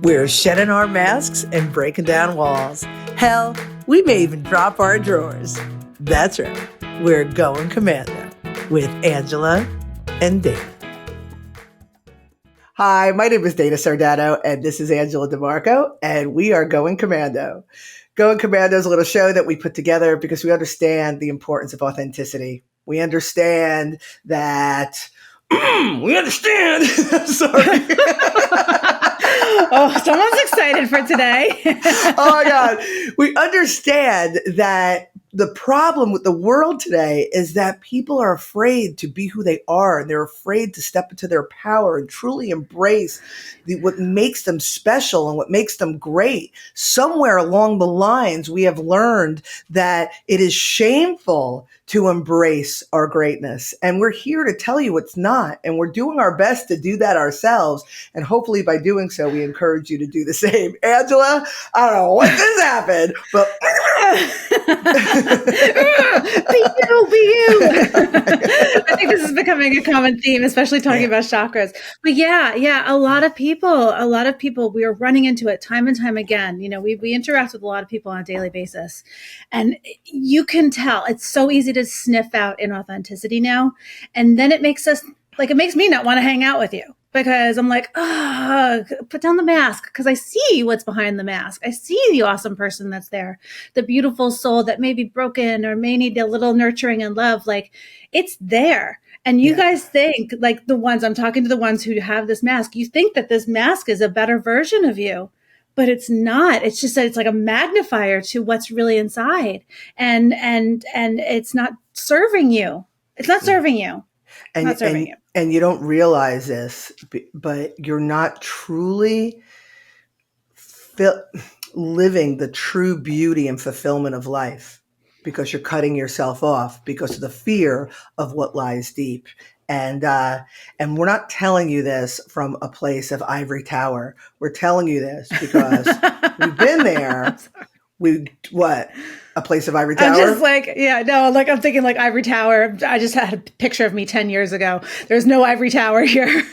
We're shedding our masks and breaking down walls. Hell, we may even drop our drawers. That's right. We're going commando with Angela and Dana. Hi, my name is Dana Sardano, and this is Angela DeMarco, and we are going commando. Going Commando is a little show that we put together because we understand the importance of authenticity. We understand that... we understand. I'm sorry. Oh, someone's excited for today. Oh my God. We understand that the problem with the world today is that people are afraid to be who they are, and they're afraid to step into their power and truly embrace what makes them special and what makes them great. Somewhere along the lines, we have learned that it is shameful to embrace our greatness. And we're here to tell you it's not. And we're doing our best to do that ourselves. And hopefully by doing so, we encourage you to do the same. Angela, I don't know what just happened, but... be you. I think this is becoming a common theme, especially talking about chakras. But yeah, a lot of people, we are running into it time and time again. You know, we interact with a lot of people on a daily basis, and you can tell it's so easy to sniff out inauthenticity now. And then it makes me not want to hang out with you. Because I'm like, put down the mask, because I see what's behind the mask. I see the awesome person that's there, the beautiful soul that may be broken or may need a little nurturing and love. Like, it's there. And you guys think, like I'm talking to the ones who have this mask, you think that this mask is a better version of you, but it's not. It's just that it's like a magnifier to what's really inside. And it's not serving you. It's not serving you. And you don't realize this, but you're not truly living the true beauty and fulfillment of life because you're cutting yourself off because of the fear of what lies deep. And we're not telling you this from a place of ivory tower. We're telling you this because we've been there. A place of ivory tower? I'm just like, I'm thinking like ivory tower. I just had a picture of me 10 years ago. There's no ivory tower here.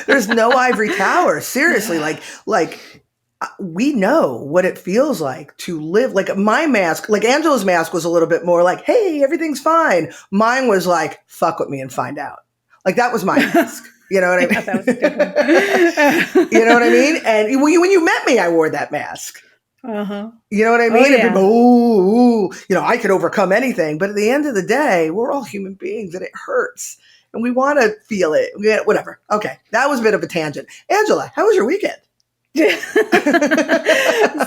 There's no ivory tower. Seriously, like we know what it feels like to live. Like my mask, like Angela's mask was a little bit more like, hey, everything's fine. Mine was like, fuck with me and find out. Like that was my mask. You know what I mean? That was a good one. You know what I mean? And when you met me, I wore that mask. Uh-huh. You know what I mean? Oh, yeah. And people, I could overcome anything. But at the end of the day, we're all human beings and it hurts. And we want to feel it. Whatever. Okay. That was a bit of a tangent. Angela, how was your weekend?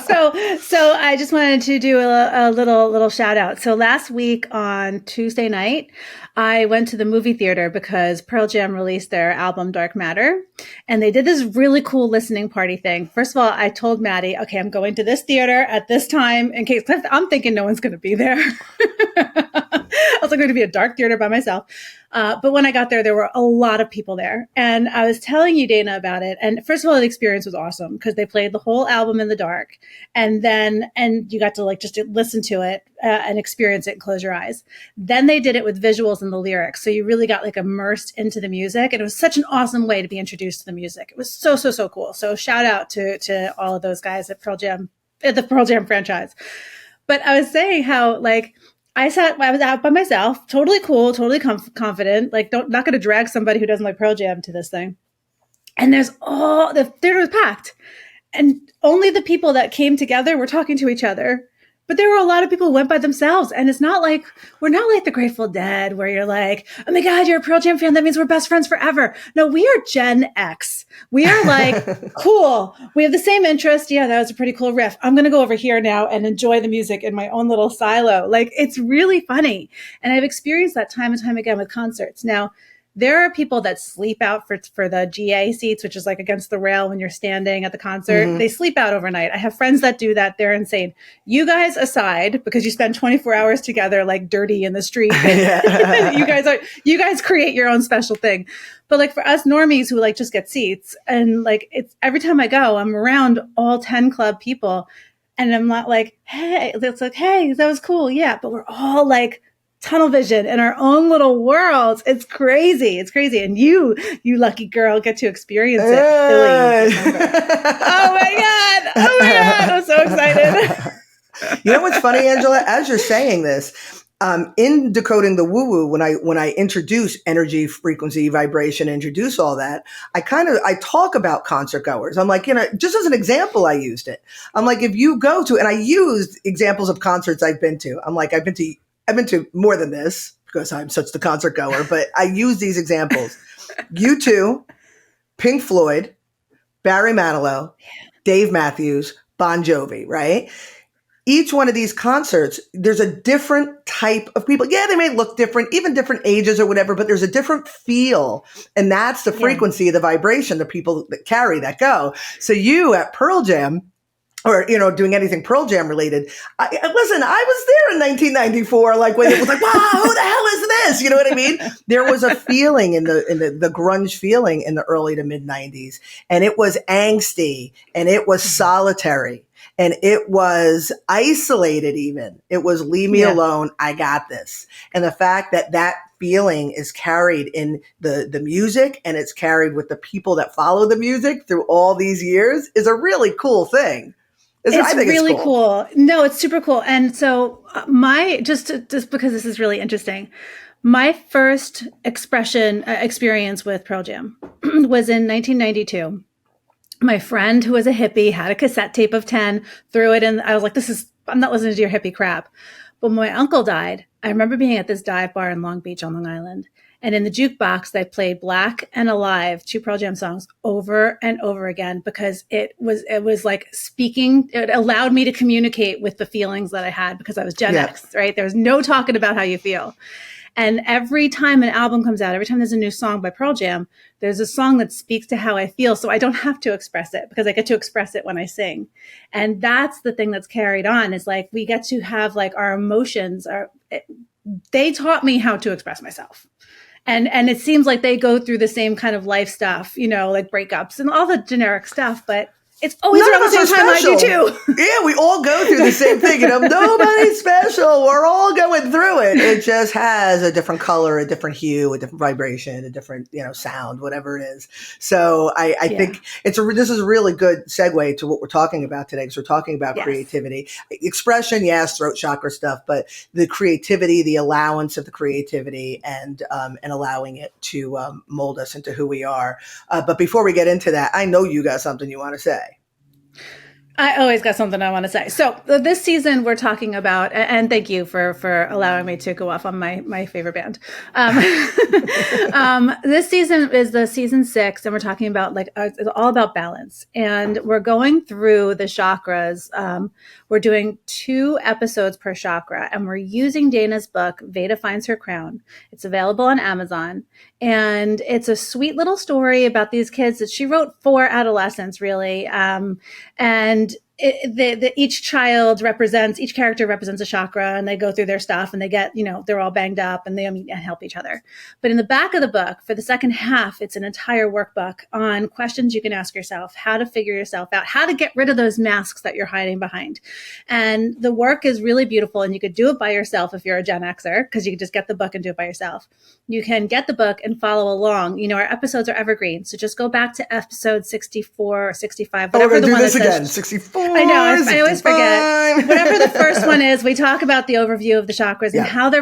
So I just wanted to do a little shout out. So last week on Tuesday night, I went to the movie theater because Pearl Jam released their album Dark Matter, and they did this really cool listening party thing. First of all, I told Maddie, okay, I'm going to this theater at this time in case I'm thinking no one's going to be there. I was going to be a dark theater by myself. But when I got there were a lot of people there. And I was telling you, Dana, about it. And first of all, the experience was awesome because they played the whole album in the dark. And you got to just listen to it and experience it and close your eyes. Then they did it with visuals and the lyrics. So you really got immersed into the music. And it was such an awesome way to be introduced to the music. It was so cool. So shout out to all of those guys at Pearl Jam, at the Pearl Jam franchise. But I was saying how I was out by myself, totally cool, totally confident, not going to drag somebody who doesn't like Pearl Jam to this thing. And the theater was packed, and only the people that came together were talking to each other. But there were a lot of people who went by themselves. And it's not like, we're not like the Grateful Dead where you're like, oh my God, you're a Pearl Jam fan. That means we're best friends forever. No, we are Gen X. We are like, cool. We have the same interest. Yeah, that was a pretty cool riff. I'm going to go over here now and enjoy the music in my own little silo. It's really funny. And I've experienced that time and time again with concerts. Now, there are people that sleep out for the GA seats, which is against the rail when you're standing at the concert. Mm-hmm. They sleep out overnight. I have friends that do that. They're insane. You guys aside, because you spend 24 hours together dirty in the street. you guys create your own special thing. But for us normies who just get seats, and it's every time I go, I'm around all 10 club people, and I'm not hey, it's hey, that was cool. Yeah. But we're all tunnel vision in our own little worlds. It's crazy. It's crazy. And you lucky girl, get to experience it. Billy, oh my God. Oh my God. I'm so excited. You know what's funny, Angela? As you're saying this, in decoding the woo-woo, when I introduce energy, frequency, vibration, introduce all that, I talk about concert goers. I'm like, just as an example, I used it. I'm like, if you go to, and I used examples of concerts I've been to. I'm like, I've been to more than this because I'm such the concert goer, but I use these examples. U2, Pink Floyd, Barry Manilow, Dave Matthews, Bon Jovi, right? Each one of these concerts, there's a different type of people. Yeah, they may look different, even different ages or whatever, but there's a different feel. And that's the frequency of the vibration, the people that carry, that go. So you at Pearl Jam, or, doing anything Pearl Jam related. I was there in 1994, like when it was like, wow, who the hell is this? You know what I mean? There was a feeling in the grunge feeling in the early to mid 90s. And it was angsty and it was solitary. And it was isolated even. It was leave me alone. I got this. And the fact that feeling is carried in the music and it's carried with the people that follow the music through all these years is a really cool thing. I think really it's cool. No, it's super cool. And so just because this is really interesting, my first experience with Pearl Jam was in 1992. My friend who was a hippie had a cassette tape of 10, threw it in. I was like, I'm not listening to your hippie crap. But when my uncle died, I remember being at this dive bar in Long Beach on Long Island. And in the jukebox, they played Black and Alive, 2 Pearl Jam songs over and over again, because it was like speaking. It allowed me to communicate with the feelings that I had because I was Gen X, right? There's no talking about how you feel. And every time an album comes out, every time there's a new song by Pearl Jam, there's a song that speaks to how I feel. So I don't have to express it because I get to express it when I sing. And that's the thing that's carried on, is like, we get to have like our emotions they taught me how to express myself. And it seems like they go through the same kind of life stuff, like breakups and all the generic stuff, but it's always around the same time I do too. Yeah, we all go through the same thing. Nobody's special. We're all going through it. It just has a different color, a different hue, a different vibration, a different, sound, whatever it is. So I think this is a really good segue to what we're talking about today, because we're talking about creativity, expression, throat chakra stuff, but the creativity, the allowance of the creativity, and allowing it to mold us into who we are. But before we get into that, I know you got something you want to say. I always got something I want to say. So this season we're talking about, and thank you for allowing me to go off on my favorite band. This season is the season 6, and we're talking about it's all about balance. And we're going through the chakras. We're doing 2 episodes per chakra, and we're using Dana's book, Veda Finds Her Crown. It's available on Amazon. And it's a sweet little story about these kids that she wrote for adolescents, really. And each character represents a chakra, and they go through their stuff, and they get, they're all banged up, and they meet and help each other. But in the back of the book, for the second half, it's an entire workbook on questions you can ask yourself, how to figure yourself out, how to get rid of those masks that you're hiding behind. And the work is really beautiful, and you could do it by yourself if you're a Gen Xer, because you can just get the book and do it by yourself. You can get the book and follow along. Our episodes are evergreen, so just go back to episode 64 or 65, whatever the one that says. 64. I know, I always forget. Whatever the first one is, we talk about the overview of the chakras and how they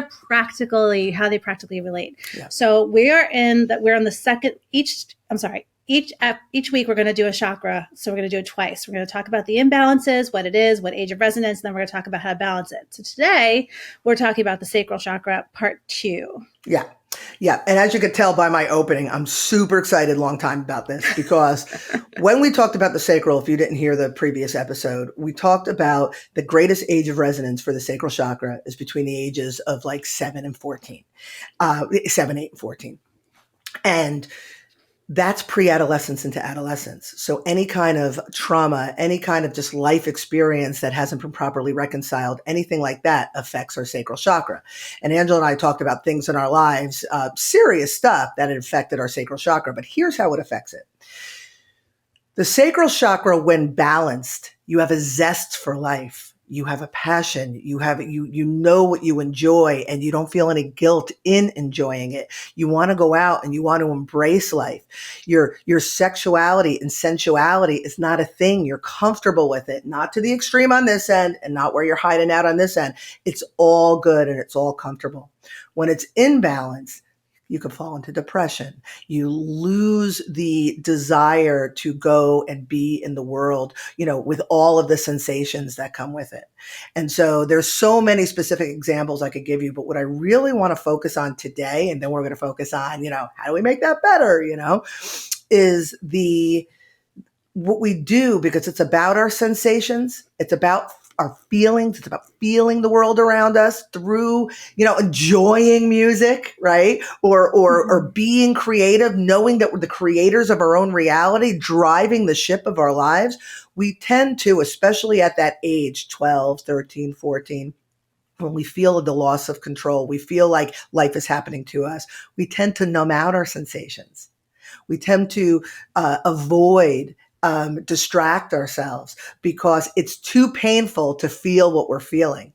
practically relate. Yeah. So we're on the second each week we're going to do a chakra. So we're going to do it twice. We're going to talk about the imbalances, what it is, what age of resonance, and then we're going to talk about how to balance it. So today we're talking about the sacral chakra, part 2. Yeah. Yeah. And as you could tell by my opening, I'm super excited long time about this, because when we talked about the sacral, if you didn't hear the previous episode, we talked about the greatest age of resonance for the sacral chakra is between the ages of 7 and 14, 7, 8, and 14. And that's pre-adolescence into adolescence. So any kind of trauma, any kind of just life experience that hasn't been properly reconciled, anything like that affects our sacral chakra. And Angela and I talked about things in our lives, serious stuff that had affected our sacral chakra, but here's how it affects it. The sacral chakra, when balanced, you have a zest for life. you have a passion, you know what you enjoy, and you don't feel any guilt in enjoying it. You want to go out and you want to embrace life. Your sexuality and sensuality is not a thing. You're comfortable with it, not to the extreme on this end and not where you're hiding out on this end. It's all good and it's all comfortable. When it's imbalanced, you can fall into depression. You lose the desire to go and be in the world, with all of the sensations that come with it. And so there's so many specific examples I could give you, but what I really want to focus on today, and then we're going to focus on, how do we make that better, is what we do, because it's about our sensations. It's about our feelings. It's about feeling the world around us through, enjoying music, right? Or being creative, knowing that we're the creators of our own reality, driving the ship of our lives. We tend to, especially at that age, 12, 13, 14, when we feel the loss of control, we feel like life is happening to us. We tend to numb out our sensations. We tend to avoid distract ourselves because it's too painful to feel what we're feeling.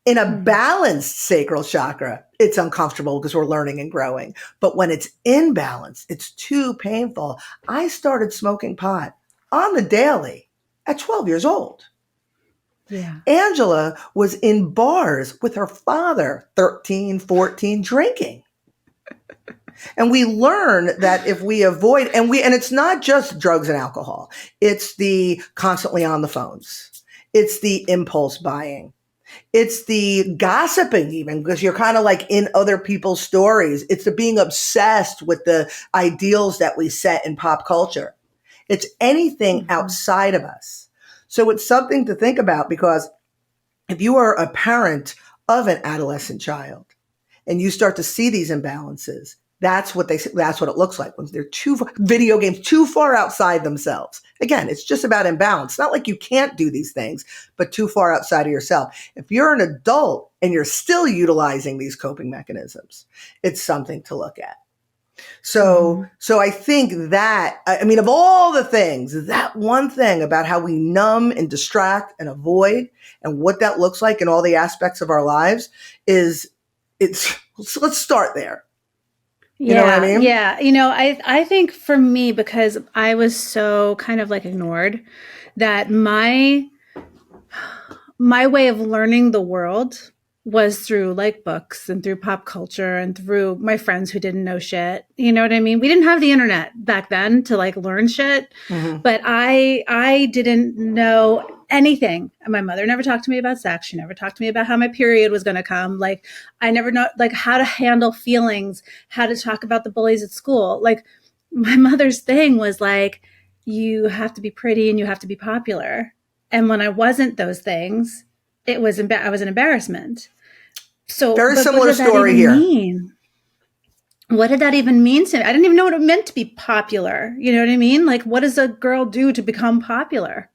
In a balanced sacral chakra, it's uncomfortable because we're learning and growing. But when it's imbalanced, it's too painful. I started smoking pot on the daily at 12 years old. Yeah. Angela was in bars with her father, 13, 14, drinking. And we learn that if we avoid, and it's not just drugs and alcohol, it's the constantly on the phones. It's the impulse buying. It's the gossiping even, because you're kind of like in other people's stories. It's the being obsessed with the ideals that we set in pop culture. It's anything outside of us. So it's something to think about, because if you are a parent of an adolescent child and you start to see these imbalances, that's what it looks like when they're video games too far outside themselves. Again, it's just about imbalance. It's not like you can't do these things, but too far outside of yourself. If you're an adult and you're still utilizing these coping mechanisms, it's something to look at. So I think that, of all the things, that one thing about how we numb and distract and avoid and what that looks like in all the aspects of our lives let's start there. You know what I mean? Yeah. I think for me, because I was so kind of like ignored, that my way of learning the world was through like books and through pop culture and through my friends who didn't know shit. You know what I mean? We didn't have the internet back then to like learn shit, but I didn't know anything. My mother never talked to me about sex. She never talked to me about how my period was going to come. Like I never know like how to handle feelings, how to talk about the bullies at school. Like my mother's thing was like, you have to be pretty and you have to be popular. And when I wasn't those things, I was an embarrassment. So very similar story here. What did that even mean to me? I didn't even know what it meant to be popular. You know what I mean? Like, what does a girl do to become popular?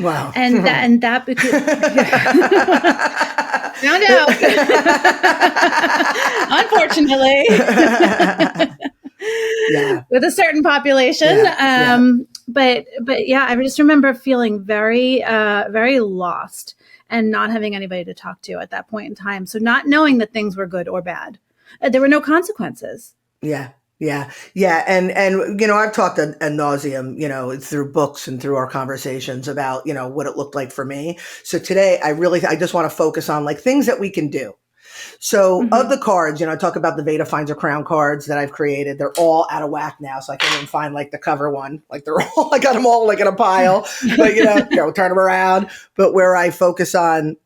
Wow. And that because found out. Unfortunately. Yeah. With a certain population. But yeah, I just remember feeling very, very lost and not having anybody to talk to at that point in time. So not knowing that things were good or bad. There were no consequences. Yeah. And I've talked ad nauseum, through books and through our conversations about, what it looked like for me. So today I just want to focus on like things that we can do. So of the cards, I talk about the Veda Finds a Crown cards that I've created. They're all out of whack now. So I can't even find like the cover one. Like I got them all like in a pile, but turn them around. But where I focus on,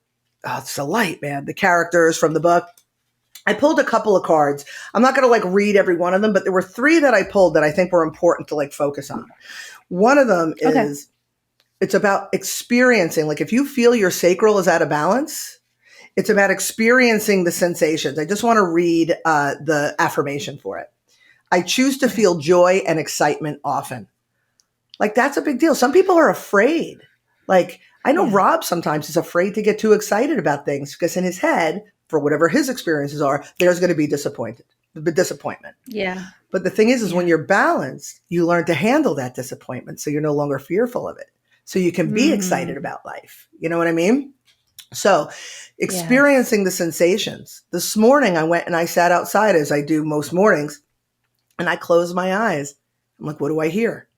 it's the light, man, the characters from the book. I pulled a couple of cards. I'm not going to like read every one of them, but there were 3 that I pulled that I think were important to like focus on. One of them is, it's about experiencing, like if you feel your sacral is out of balance, it's about experiencing the sensations. I just want to read the affirmation for it. I choose to feel joy and excitement often. Like that's a big deal. Some people are afraid. Like I know Rob sometimes is afraid to get too excited about things because in his head, for whatever his experiences are, there's going to be disappointment. Yeah. But the thing is when you're balanced, you learn to handle that disappointment. So you're no longer fearful of it. So you can be excited about life. You know what I mean? So experiencing the sensations. This morning I went and I sat outside as I do most mornings, and I closed my eyes. I'm like, what do I hear?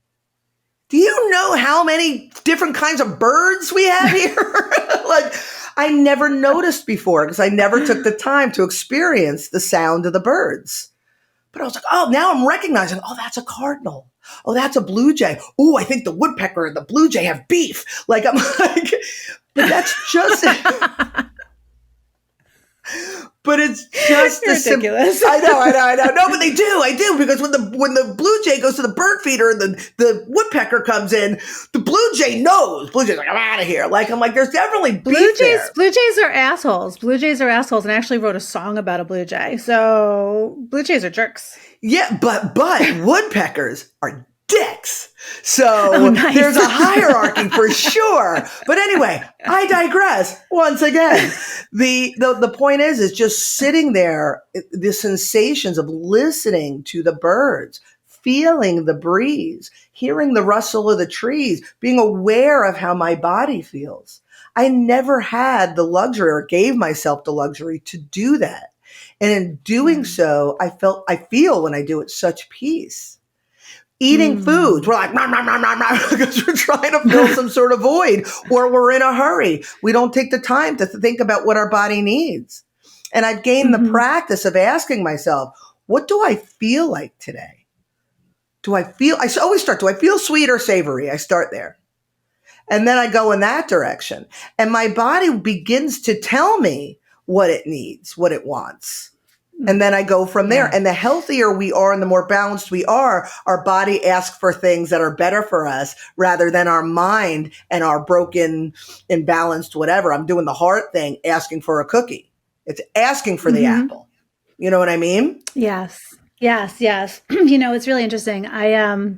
Do you know how many different kinds of birds we have here? Like, I never noticed before because I never took the time to experience the sound of the birds. But I was like, oh, now I'm recognizing, oh, that's a cardinal. Oh, that's a blue jay. Oh, I think the woodpecker and the blue jay have beef. Like, I'm like, but that's just, but it's just ridiculous. I know. No, but they do. I do, because when the blue jay goes to the bird feeder and the woodpecker comes in, the blue jay knows. Blue jay's like, I'm out of here. Like, I'm like, there's definitely beef there. Blue jays are assholes. Blue jays are assholes, and I actually wrote a song about a blue jay. So blue jays are jerks. Yeah, but woodpeckers are dicks. So nice. There's a hierarchy for sure. But anyway, I digress once again. The point is just sitting there, the sensations of listening to the birds, feeling the breeze, hearing the rustle of the trees, being aware of how my body feels. I never had the luxury or gave myself the luxury to do that. And in doing so, I feel when I do it such peace. Eating foods, we're like, because we're trying to fill some sort of void, or we're in a hurry. We don't take the time to think about what our body needs. And I've gained the practice of asking myself, what do I feel like today? I always start, do I feel sweet or savory? I start there. And then I go in that direction. And my body begins to tell me what it needs, what it wants. And then I go from there. And the healthier we are and the more balanced we are, our body asks for things that are better for us rather than our mind and our broken, imbalanced, whatever. I'm doing the heart thing, asking for a cookie. It's asking for the apple. You know what I mean? Yes. You know, it's really interesting. I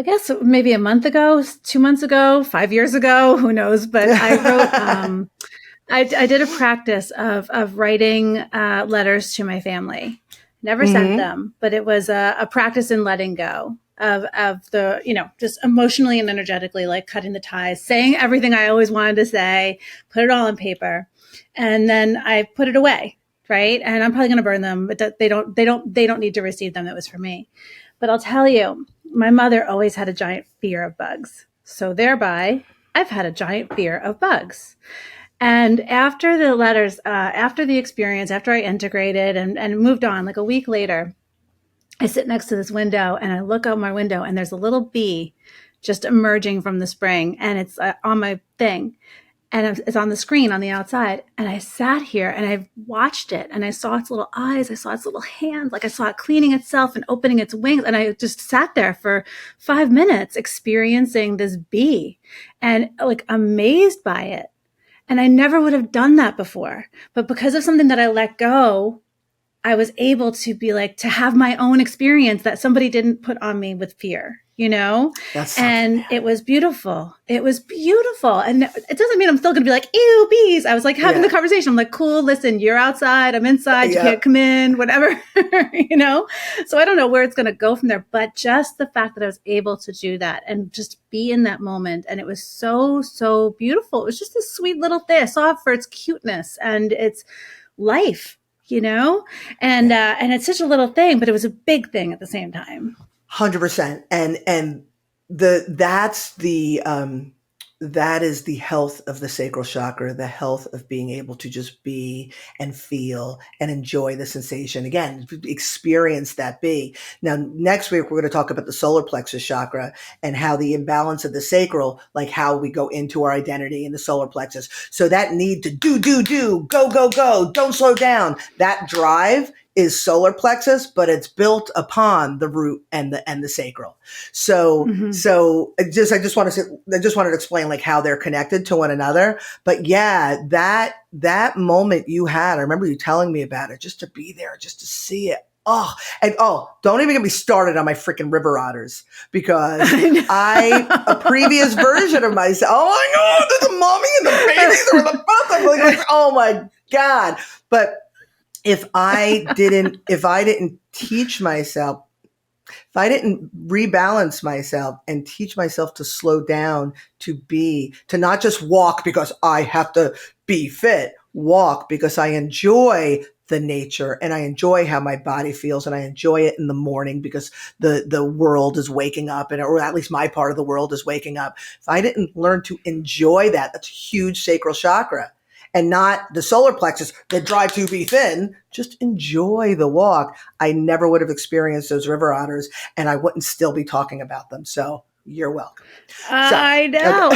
guess maybe a month ago, 2 months ago, 5 years ago, who knows? But I wrote, I did a practice of writing letters to my family. Never sent them, but it was a practice in letting go of the, you know, just emotionally and energetically, like cutting the ties, saying everything I always wanted to say, put it all on paper, and then I put it away, right? And I'm probably going to burn them, but they don't need to receive them. That was for me. But I'll tell you, my mother always had a giant fear of bugs, so thereby I've had a giant fear of bugs. And after the letters, after the experience, after I integrated and moved on, like a week later, I sit next to this window and I look out my window and there's a little bee just emerging from the spring, and it's on my thing, and it's on the screen on the outside. And I sat here and I watched it, and I saw its little eyes, I saw its little hands, like I saw it cleaning itself and opening its wings. And I just sat there for 5 minutes experiencing this bee and like amazed by it. And I never would have done that before. But because of something that I let go, I was able to be like, to have my own experience that somebody didn't put on me with fear, you know? And it was beautiful. It was beautiful. And it doesn't mean I'm still going to be like, ew, bees. I was like having the conversation. I'm like, cool, listen, you're outside, I'm inside, you can't come in, whatever, you know? So I don't know where it's going to go from there, but just the fact that I was able to do that and just be in that moment. And it was so, so beautiful. It was just this sweet little thing. I saw it for its cuteness and its life, you know, and it's such a little thing, but it was a big thing at the same time. 100%. And that is the health of the sacral chakra, the health of being able to just be and feel and enjoy the sensation. Again, experience that be. Now, next week, we're going to talk about the solar plexus chakra and how the imbalance of the sacral, like how we go into our identity in the solar plexus. So that need to do, go, don't slow down. That drive is solar plexus, but it's built upon the root and the sacral. So, I just wanted to explain like how they're connected to one another. But yeah, that moment you had, I remember you telling me about it, just to be there, just to see it. Don't even get me started on my freaking river otters, because a previous version of myself, oh my God, there's a mommy and the babies are the both. I'm like, oh my God. But if I didn't teach myself, If I didn't rebalance myself and teach myself to slow down, to not just walk because I have to be fit, walk because I enjoy the nature and I enjoy how my body feels and I enjoy it in the morning because the world is waking up or at least my part of the world is waking up. If I didn't learn to enjoy that, that's a huge sacral chakra. And not the solar plexus that drive to be thin. Just enjoy the walk. I never would have experienced those river otters, and I wouldn't still be talking about them. So you're welcome. I know.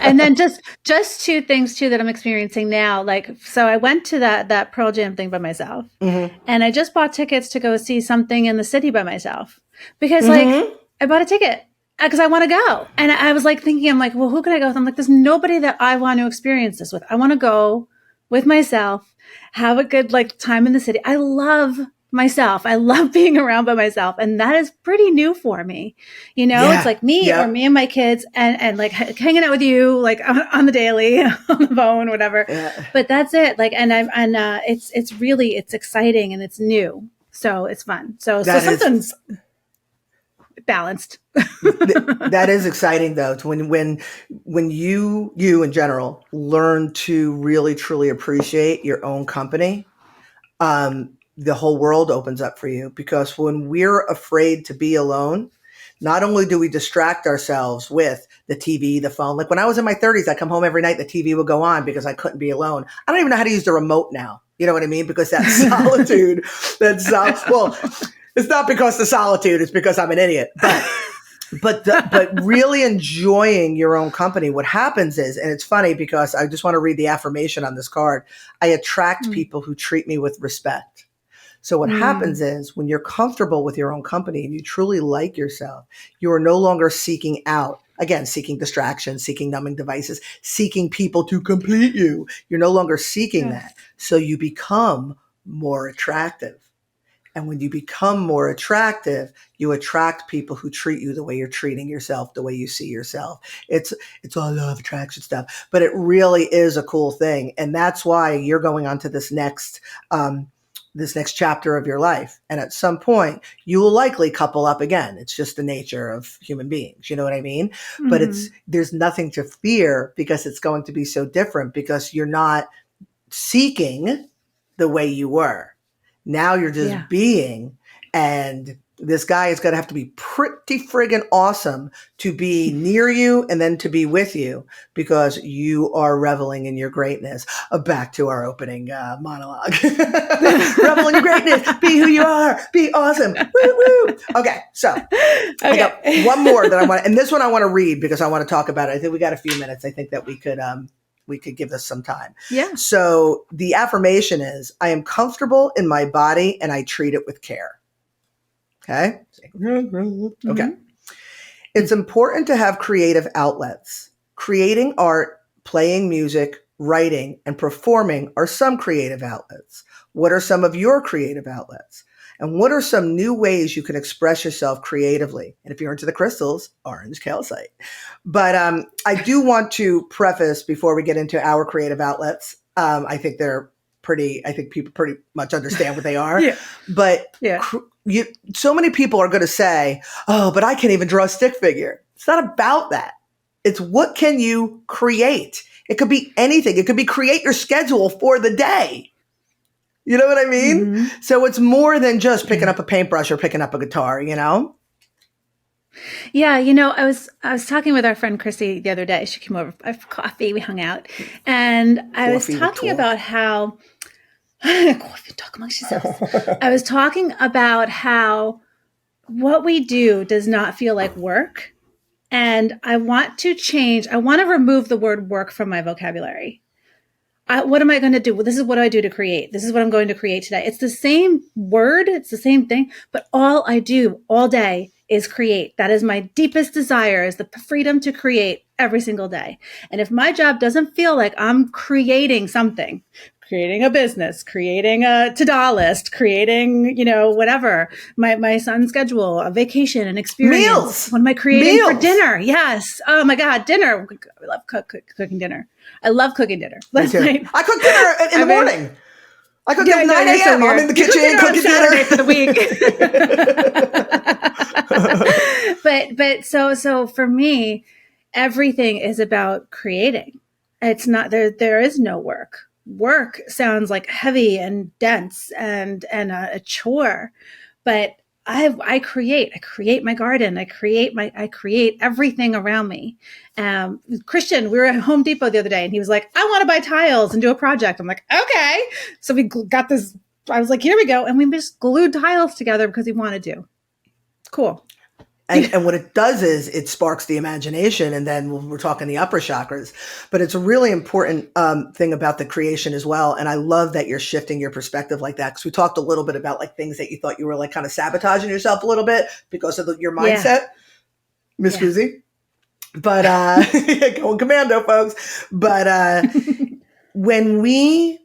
And then just two things too that I'm experiencing now. Like, so I went to that Pearl Jam thing by myself, and I just bought tickets to go see something in the city by myself because, like, I bought a ticket because I want to go. And I was like thinking, I'm like, well, who can I go with? I'm like, there's nobody that I want to experience this with. I want to go with myself, have a good like time in the city. I love myself. I love being around by myself. And that is pretty new for me. You know, it's like me or me and my kids and like hanging out with you, like on the daily, on the phone, whatever. Yeah. But that's it. Like, it's really, it's exciting and it's new. So it's fun. So something's balanced. That is exciting though. When you in general learn to really truly appreciate your own company, the whole world opens up for you, because when we're afraid to be alone, not only do we distract ourselves with the TV, the phone. Like when I was in my 30s, I come home every night, the TV would go on because I couldn't be alone. I don't even know how to use the remote now. You know what I mean? Because that solitude, well, it's not because the solitude, it's because I'm an idiot. But really enjoying your own company, what happens is, and it's funny because I just want to read the affirmation on this card, I attract people who treat me with respect. So what happens is when you're comfortable with your own company and you truly like yourself, you are no longer seeking out, again, seeking distractions, seeking numbing devices, seeking people to complete you. You're no longer seeking that. So you become more attractive. And when you become more attractive, you attract people who treat you the way you're treating yourself, the way you see yourself. It's all love attraction stuff, but it really is a cool thing. And that's why you're going on to this next chapter of your life. And at some point you will likely couple up again. It's just the nature of human beings. You know what I mean? But there's nothing to fear because it's going to be so different, because you're not seeking the way you were. Now you're just being, and this guy is going to have to be pretty friggin' awesome to be near you and then to be with you, because you are reveling in your greatness. Back to our opening monologue. Revel in your greatness. Be who you are. Be awesome. Woo, woo. Okay, so I got one more that I want, and this one I want to read because I want to talk about it. I think we got a few minutes. I think that we could give this some time. Yeah. So the affirmation is, I am comfortable in my body and I treat it with care. Okay. Okay. It's important to have creative outlets. Creating art, playing music, writing, and performing are some creative outlets. What are some of your creative outlets? And what are some new ways you can express yourself creatively? And if you're into the crystals, orange calcite. But I do want to preface before we get into our creative outlets. I think people pretty much understand what they are. But so many people are going to say, oh, but I can't even draw a stick figure. It's not about that. It's what can you create? It could be anything. It could be create your schedule for the day. You know what I mean? So it's more than just picking up a paintbrush or picking up a guitar, you know? Yeah, you know, I was talking with our friend Chrissy the other day. She came over for coffee. We hung out. And I was talking about how coffee talk amongst yourselves. I was talking about how what we do does not feel like work. And I want to remove the word work from my vocabulary. What am I going to do? Well, this is what I do to create. This is what I'm going to create today. It's the same word. It's the same thing. But all I do all day is create. That is my deepest desire, is the freedom to create every single day. And if my job doesn't feel like I'm creating something, creating a business, creating a to-do list, creating, whatever, my son's schedule, a vacation, an experience. Meals. What am I creating for dinner? Yes. Oh my God, dinner. I love cooking dinner. I love cooking dinner. Last night, I cook dinner in the morning. I cook at 9 a.m. I'm in the kitchen cooking dinner for the week. but so for me, everything is about creating. It's not there is no work. Work sounds like heavy and dense and a chore, but I create my garden. I create everything around me. Christian, we were at Home Depot the other day and he was like, I want to buy tiles and do a project. I'm like, okay. So we got this. I was like, here we go. And we just glued tiles together because he wanted to. Cool. And what it does is it sparks the imagination. And then we're talking the upper chakras, but it's a really important thing about the creation as well. And I love that you're shifting your perspective like that. Cause we talked a little bit about like things that you thought you were like kind of sabotaging yourself a little bit because of your mindset, Miss Kuzi. But, going commando folks. But, when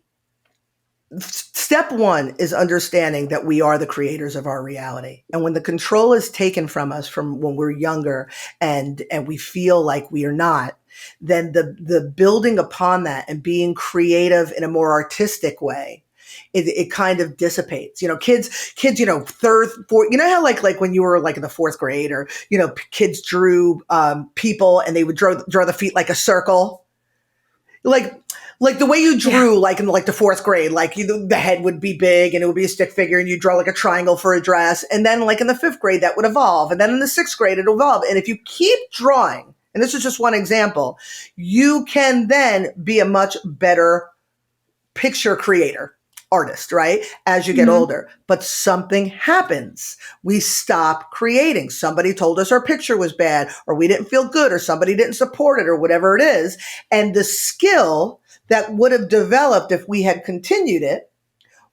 step one is understanding that we are the creators of our reality. And when the control is taken from us from when we're younger and we feel like we are not, then the building upon that and being creative in a more artistic way, it kind of dissipates. Kids, third, fourth, how like when you were like in the fourth grade or, kids drew people and they would draw the feet like a circle. Like the way you drew, like in like the fourth grade, like the head would be big and it would be a stick figure and you draw like a triangle for a dress. And then like in the fifth grade, that would evolve. And then in the sixth grade, it'll evolve. And if you keep drawing, and this is just one example, you can then be a much better picture creator, artist, right? As you get older. But something happens. We stop creating. Somebody told us our picture was bad or we didn't feel good or somebody didn't support it or whatever it is. And the skill that would have developed if we had continued it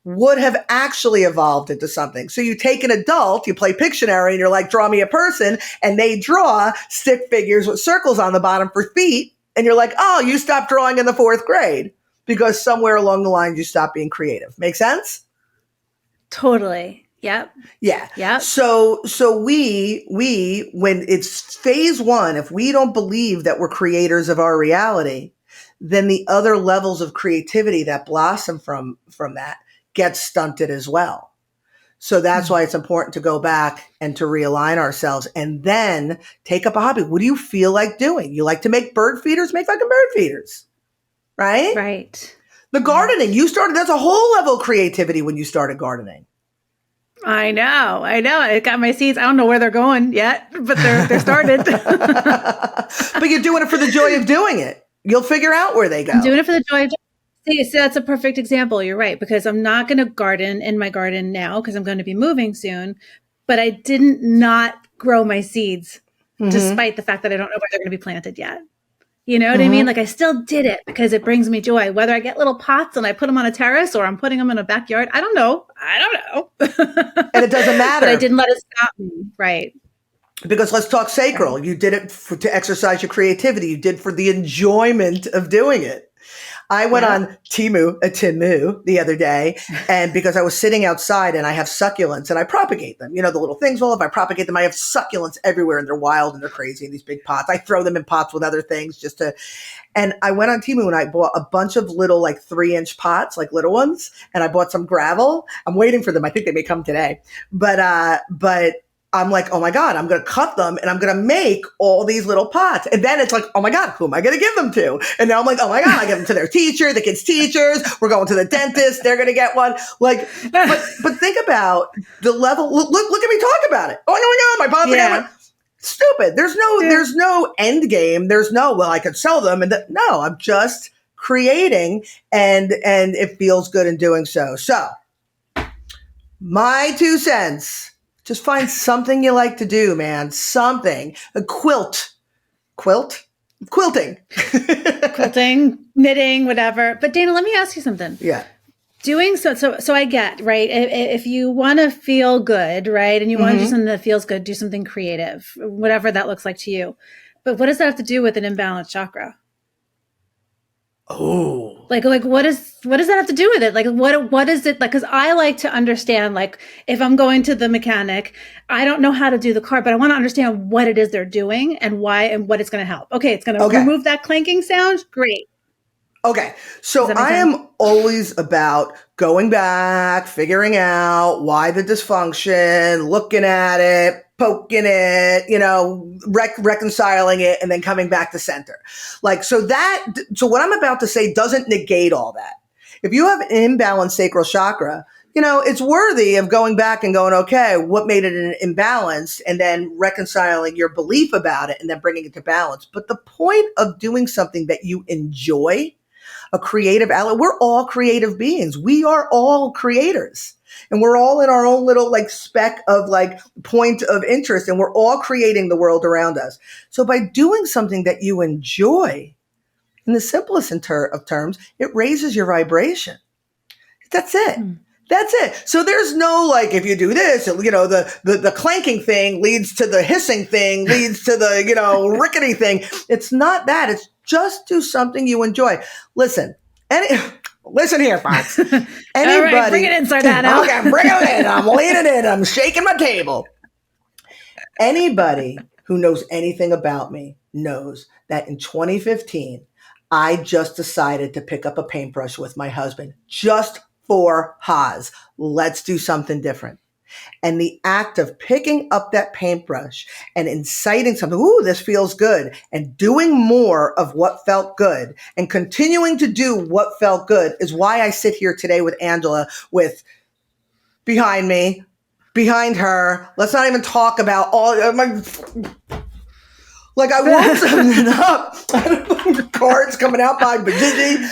would have actually evolved into something. So you take an adult, you play Pictionary and you're like, draw me a person, and they draw stick figures with circles on the bottom for feet. And you're like, oh, you stopped drawing in the fourth grade because somewhere along the line you stopped being creative. Make sense? Totally. Yep. Yeah. Yep. So we, when it's phase one, if we don't believe that we're creators of our reality, then the other levels of creativity that blossom from that get stunted as well. So that's why it's important to go back and to realign ourselves and then take up a hobby. What do you feel like doing? You like to make bird feeders? Make fucking bird feeders. Right? Right. The gardening, that's a whole level of creativity when you started gardening. I know. I got my seeds. I don't know where they're going yet, but they're started. But you're doing it for the joy of doing it. You'll figure out where they go. I'm doing it for the joy of See, so that's a perfect example. You're right, because I'm not going to garden in my garden now because I'm going to be moving soon. But I didn't not grow my seeds despite the fact that I don't know where they're going to be planted yet. You know what I mean? Like I still did it because it brings me joy. Whether I get little pots and I put them on a terrace or I'm putting them in a backyard, I don't know. And it doesn't matter. But I didn't let it stop me. Right. Because let's talk sacral. You did it to exercise your creativity. You did for the enjoyment of doing it. I went on Temu the other day, and because I was sitting outside and I have succulents and I propagate them, the little things. Well, if I propagate them, I have succulents everywhere and they're wild and they're crazy in these big pots. I throw them in pots with other things and I went on Temu and I bought a bunch of little like 3-inch pots, like little ones. And I bought some gravel. I'm waiting for them. I think they may come today, but I'm like, oh my God, I'm going to cut them and I'm going to make all these little pots. And then it's like, oh my God, who am I going to give them to? And now I'm like, oh my God, I give them to their teacher, the kids' teachers. We're going to the dentist. They're going to get one. Like, but think about the level. Look at me talk about it. Oh my God, my pots are getting stupid. There's no end game. There's no, well, I could sell them. And no, I'm just creating and it feels good in doing so. So my 2 cents. Just find something you like to do, man. Something. A quilting, knitting, whatever. But Dana, let me ask you something. Yeah. Doing so I get, right? If you want to feel good, right? And you want to do something that feels good, do something creative, whatever that looks like to you. But what does that have to do with an imbalanced chakra? Oh, like what does that have to do with it? Like what is it like? Because I like to understand, like if I'm going to the mechanic, I don't know how to do the car, but I want to understand what it is they're doing and why and what it's going to help. Okay, it's going to remove that clanking sound. Great. Okay, so I am always about going back, figuring out why the dysfunction, looking at it, poking it, reconciling it, and then coming back to center. So what I'm about to say doesn't negate all that. If you have an imbalanced sacral chakra, it's worthy of going back and going, okay, what made it an imbalance, and then reconciling your belief about it and then bringing it to balance. But the point of doing something that you enjoy, a creative outlet, we're all creative beings. We are all creators. And we're all in our own little speck of point of interest, and we're all creating the world around us. So by doing something that you enjoy, in the simplest of terms, it raises your vibration. That's it. That's it. So there's no if you do this, the clanking thing leads to the hissing thing, leads to the, rickety thing. It's not that. It's just do something you enjoy. Listen here, folks. Anybody, all right, bring it in, Sardano. Okay, bring it in. I'm leaning in. I'm shaking my table. Anybody who knows anything about me knows that in 2015, I just decided to pick up a paintbrush with my husband just for Haas. Let's do something different. And the act of picking up that paintbrush and inciting something, ooh, this feels good, and doing more of what felt good and continuing to do what felt good is why I sit here today with Angela, with behind me, behind her. Let's not even talk about all my... I woke something up. Cards coming out by Bajiji.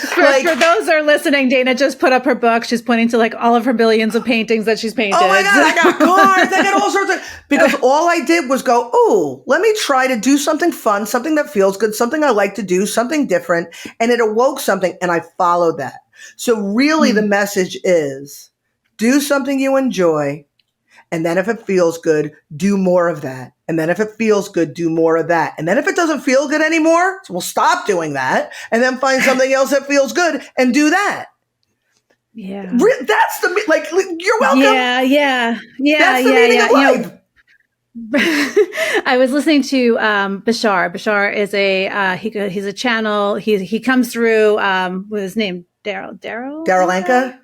For those that are listening, Dana just put up her book. She's pointing to all of her billions of paintings that she's painted. Oh my God, I got cards. I got all sorts of... Because all I did was go, ooh, let me try to do something fun, something that feels good, something I like to do, something different. And it awoke something, and I followed that. So really the message is do something you enjoy. And then if it feels good, do more of that. And then if it feels good, do more of that. And then if it doesn't feel good anymore, we'll stop doing that and then find something else that feels good and do that. Yeah. That's you're welcome. Yeah. That's the meaning of life. I was listening to Bashar. Bashar is he's a channel. He comes through with his name Daryl Anka.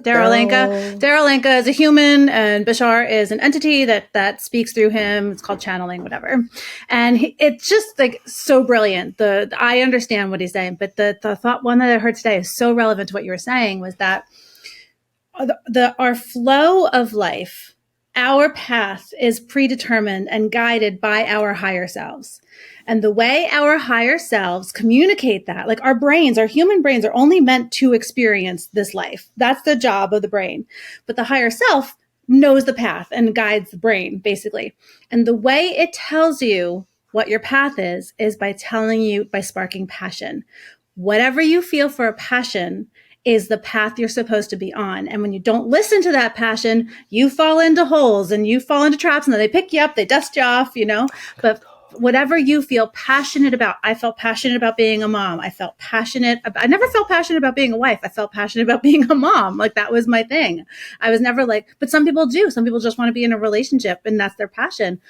Daryl Anka is a human, and Bashar is an entity that speaks through him. It's called channeling, whatever. And it's just so brilliant. I understand what he's saying, but the thought one that I heard today is so relevant to what you were saying was that our flow of life, our path is predetermined and guided by our higher selves. And the way our higher selves communicate that, our brains, our human brains are only meant to experience this life. That's the job of the brain. But the higher self knows the path and guides the brain, basically. And the way it tells you what your path is by sparking passion. Whatever you feel for a passion is the path you're supposed to be on. And when you don't listen to that passion, you fall into holes and you fall into traps, and then they pick you up, they dust you off, But whatever you feel passionate about, I felt passionate about being a mom. I never felt passionate about being a wife. I felt passionate about being a mom. That was my thing. I was never but some people do. Some people just want to be in a relationship and that's their passion.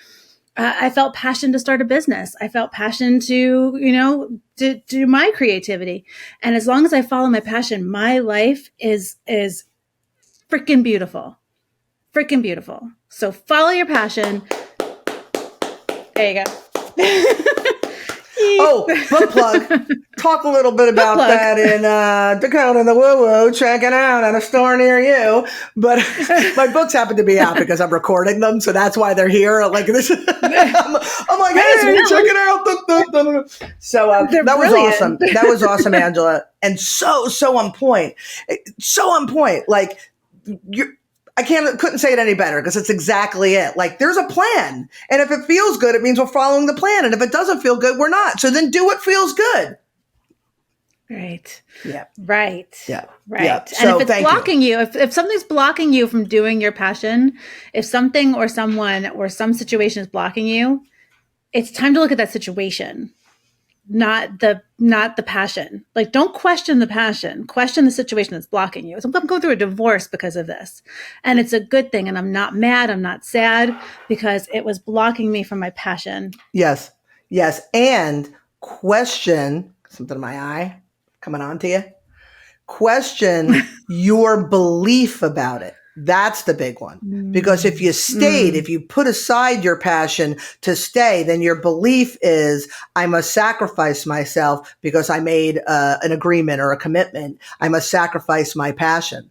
I felt passion to start a business. I felt passion to do my creativity. And as long as I follow my passion, my life is freaking beautiful. Freaking beautiful. So follow your passion. There you go. Oh, book plug. Talk a little bit about that in Dakota the Woo Woo. Check it out at a store near you. But my books happen to be out because I'm recording them, so that's why they're here. This. I'm hey, check it out. So that was awesome. That was awesome, Angela, and so on point. So on point. I couldn't say it any better because it's exactly it. There's a plan. And if it feels good, it means we're following the plan. And if it doesn't feel good, we're not. So then do what feels good. Right. Yeah. Right. Yeah. Right. Yeah. And so, if it's blocking you, if something's blocking you from doing your passion, if something or someone or some situation is blocking you, it's time to look at that situation. Not the passion. Don't question the passion. Question the situation that's blocking you. So I'm going through a divorce because of this. And it's a good thing. And I'm not mad. I'm not sad because it was blocking me from my passion. Yes. Yes. And question, something in my eye coming on to you. Question your belief about it. That's the big one. Because if you stayed, if you put aside your passion to stay, then your belief is, I must sacrifice myself because I made an agreement or a commitment. I must sacrifice my passion.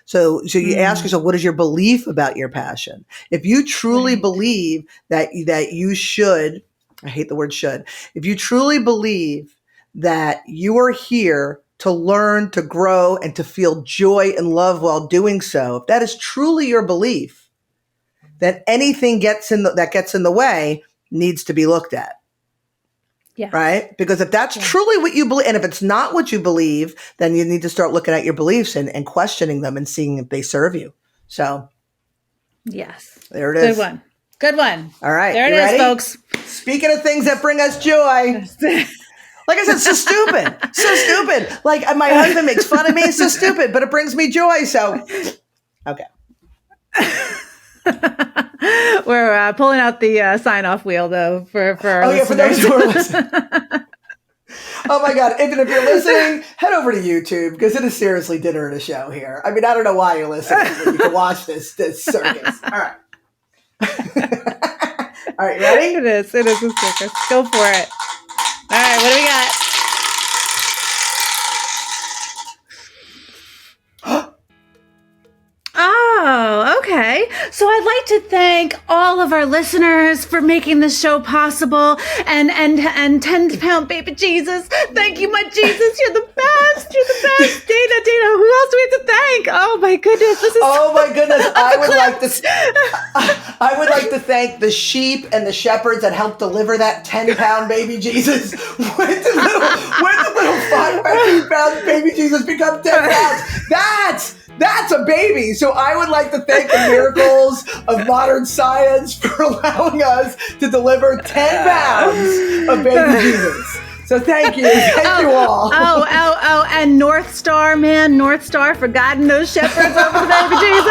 So you ask yourself, what is your belief about your passion? If you truly believe that you should, I hate the word should, if you truly believe that you are here to learn, to grow, and to feel joy and love while doing so, if that is truly your belief, then anything that gets in the way needs to be looked at. Yeah. Right? Because if that's truly what you believe, and if it's not what you believe, then you need to start looking at your beliefs and questioning them and seeing if they serve you. So, yes. There it is. Good one. Good one. All right. There it is, folks. Speaking of things that bring us joy. Like I said, so stupid. So stupid. Like my husband makes fun of me. It's so stupid, but it brings me joy. So, okay. We're pulling out the sign-off wheel, though, for our listeners. For those who are listening. Oh, my God. If you're listening, head over to YouTube, because it is seriously dinner and a show here. I mean, I don't know why you're listening, but you can watch this circus. All right. All right, ready? It is a circus. Go for it. All right, what do we got? Oh, okay. So I'd like to thank all of our listeners for making this show possible, and 10-pound baby Jesus. Thank you, my Jesus. You're the best. You're the best. Dana, who else do we have to thank? Oh my goodness. Oh my goodness. I would like to thank the sheep and the shepherds that helped deliver that 10-pound baby Jesus. When did the little 5-pound baby Jesus become 10 pounds? That's a baby. So I would like to thank the miracles of modern science for allowing us to deliver 10 pounds of baby Jesus. So thank you. Thank you all. And North Star for guiding those shepherds over the baby Jesus.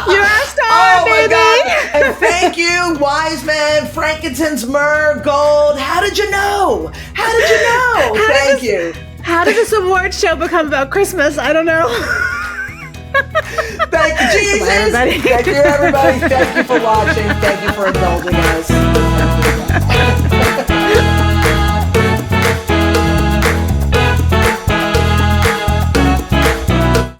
You're a star, baby. My God. And thank you, wise men, frankincense, myrrh, gold. How did you know? Thank you. How did this award show become about Christmas? I don't know. Thank you, Jesus. Thank you, everybody. Thank you for watching. Thank you for indulging us.